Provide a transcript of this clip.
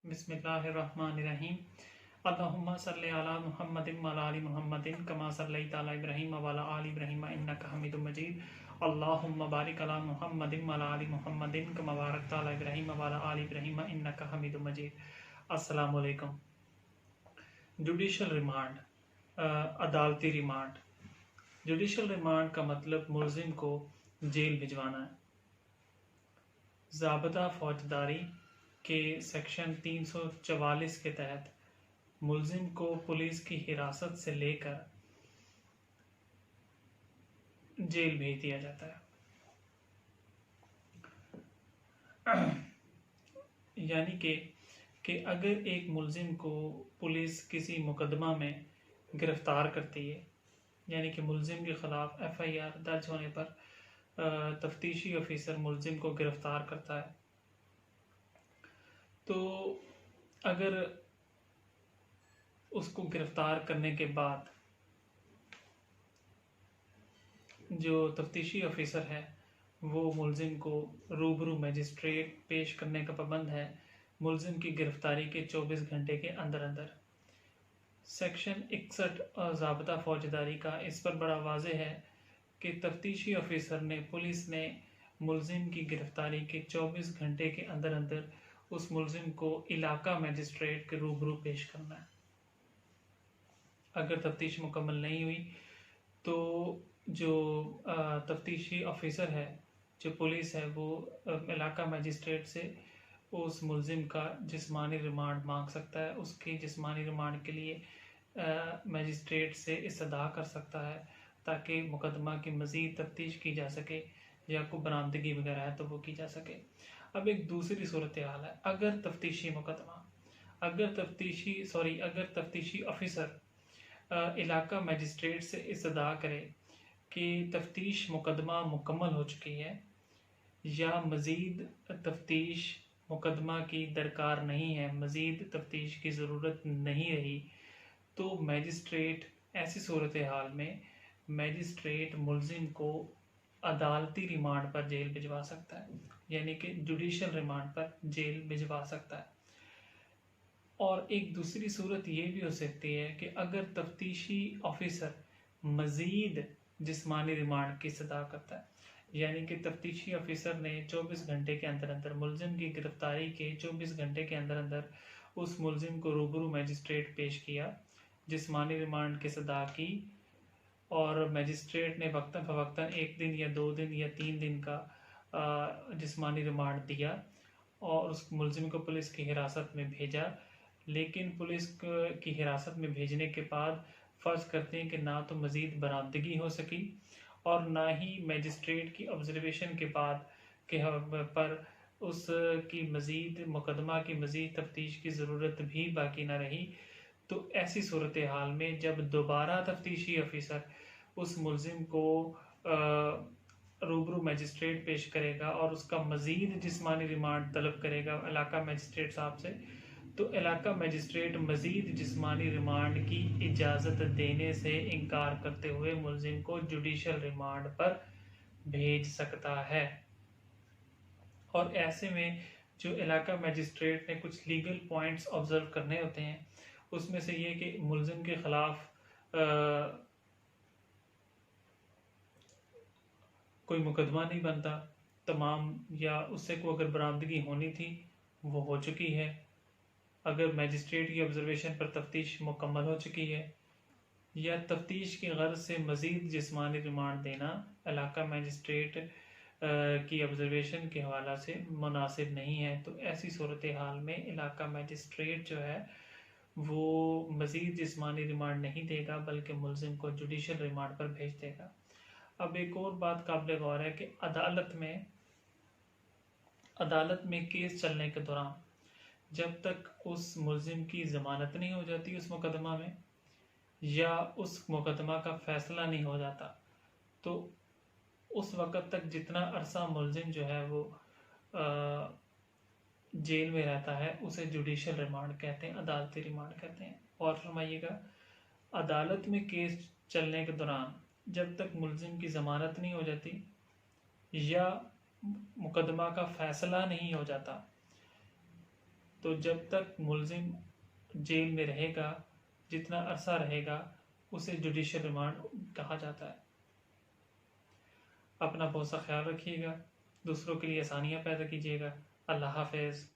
بسم اللہ الرحمن الرحیم اللہم صلی علی محمد وعلی آل محمد کما صلیت علی ابراہیم وعلی آل ابراہیم انک حمید مجید اللہم بارک علی محمد وعلی آل محمد کما بارکت علی ابراہیم وعلی آل ابراہیم انک حمید مجید۔ السلام علیکم۔ جوڈیشل ریمانڈ، عدالتی ریمانڈ۔ جوڈیشل ریمانڈ کا مطلب ملزم کو جیل بھجوانا ہے۔ ضابطہ فوجداری کے سیکشن 344 کے تحت ملزم کو پولیس کی حراست سے لے کر جیل بھیج دیا جاتا ہے۔ یعنی کہ اگر ایک ملزم کو پولیس کسی مقدمہ میں گرفتار کرتی ہے، یعنی کہ ملزم کے خلاف FIR درج ہونے پر تفتیشی آفیسر ملزم کو گرفتار کرتا ہے، تو اگر اس کو گرفتار کرنے کے بعد جو تفتیشی آفیسر ہے وہ ملزم کو روبرو میجسٹریٹ پیش کرنے کا پابند ہے ملزم کی گرفتاری کے 24 گھنٹے کے اندر اندر۔ سیکشن 61 ضابطہ فوجداری کا اس پر بڑا واضح ہے کہ تفتیشی آفیسر نے پولیس نے ملزم کی گرفتاری کے 24 گھنٹے کے اندر اندر اس ملزم کو علاقہ میجسٹریٹ کے روبرو پیش کرنا ہے۔ اگر تفتیش مکمل نہیں ہوئی تو جو تفتیشی آفیسر ہے، جو پولیس ہے، وہ علاقہ میجسٹریٹ سے اس ملزم کا جسمانی ریمانڈ مانگ سکتا ہے۔ اس کی جسمانی ریمانڈ کے لیے میجسٹریٹ سے استدعا کر سکتا ہے تاکہ مقدمہ کی مزید تفتیش کی جا سکے یا کوئی برآمدگی وغیرہ ہے تو وہ کی جا سکے۔ اب ایک دوسری صورتحال ہے، اگر تفتیشی آفیسر علاقہ میجسٹریٹ سے استدعا کرے کہ تفتیش مقدمہ مکمل ہو چکی ہے یا مزید تفتیش مقدمہ کی درکار نہیں ہے، مزید تفتیش کی ضرورت نہیں رہی، تو میجسٹریٹ ایسی صورتحال میں میجسٹریٹ ملزم کو عدالتی ریمانڈ پر جیل بھجوا سکتا ہے، یعنی کہ جوڈیشل ریمانڈ پر جیل بھجوا سکتا ہے۔ اور ایک دوسری صورت یہ بھی ہو سکتی ہے کہ اگر تفتیشی آفیسر مزید جسمانی ریمانڈ کی استدعا کرتا ہے، یعنی کہ تفتیشی آفیسر نے 24 گھنٹے کے اندر اندر ملزم کی گرفتاری کے 24 گھنٹے کے اندر اندر اس ملزم کو روبرو میجسٹریٹ پیش کیا، جسمانی ریمانڈ کی استدعا کی، اور میجسٹریٹ نے وقتاً فوقتاً 1 دن یا 2 دن یا 3 دن کا جسمانی ریمانڈ دیا اور اس ملزم کو پولیس کی حراست میں بھیجا، لیکن پولیس کی حراست میں بھیجنے کے بعد فرض کرتے ہیں کہ نہ تو مزید برآمدگی ہو سکی اور نہ ہی میجسٹریٹ کی آبزرویشن کے بعد پر اس کی مزید مقدمہ کی مزید تفتیش کی ضرورت بھی باقی نہ رہی، تو ایسی صورتحال میں جب دوبارہ تفتیشی آفیسر اس ملزم کو روبرو میجسٹریٹ پیش کرے گا اور اس کا مزید جسمانی ریمانڈ طلب کرے گا علاقہ میجسٹریٹ صاحب سے، تو علاقہ میجسٹریٹ مزید جسمانی ریمانڈ کی اجازت دینے سے انکار کرتے ہوئے ملزم کو جوڈیشل ریمانڈ پر بھیج سکتا ہے۔ اور ایسے میں جو علاقہ میجسٹریٹ نے کچھ لیگل پوائنٹس آبزرو کرنے ہوتے ہیں، اس میں سے یہ کہ ملزم کے خلاف کوئی مقدمہ نہیں بنتا تمام، یا اس سے کوئی اگر برآمدگی ہونی تھی وہ ہو چکی ہے، اگر میجسٹریٹ کی آبزرویشن پر تفتیش مکمل ہو چکی ہے، یا تفتیش کی غرض سے مزید جسمانی ریمانڈ دینا علاقہ میجسٹریٹ کی آبزرویشن کے حوالہ سے مناسب نہیں ہے، تو ایسی صورتحال میں علاقہ میجسٹریٹ جو ہے وہ مزید جسمانی ریمانڈ نہیں دے گا بلکہ ملزم کو جوڈیشل ریمانڈ پر بھیج دے گا۔ اب ایک اور بات قابل غور ہے کہ عدالت میں کیس چلنے کے دوران جب تک اس ملزم کی ضمانت نہیں ہو جاتی اس مقدمہ میں یا اس مقدمہ کا فیصلہ نہیں ہو جاتا، تو اس وقت تک جتنا عرصہ ملزم جو ہے وہ جیل میں رہتا ہے اسے جوڈیشل ریمانڈ کہتے ہیں، عدالتی ریمانڈ کہتے ہیں۔ اور فرمائیے گا، عدالت میں کیس چلنے کے دوران جب تک ملزم کی ضمانت نہیں ہو جاتی یا مقدمہ کا فیصلہ نہیں ہو جاتا، تو جب تک ملزم جیل میں رہے گا، جتنا عرصہ رہے گا، اسے جوڈیشل ریمانڈ کہا جاتا ہے۔ اپنا بہت سا خیال رکھیے گا، دوسروں کے لیے آسانیاں پیدا کیجیے گا۔ اللہ حافظ۔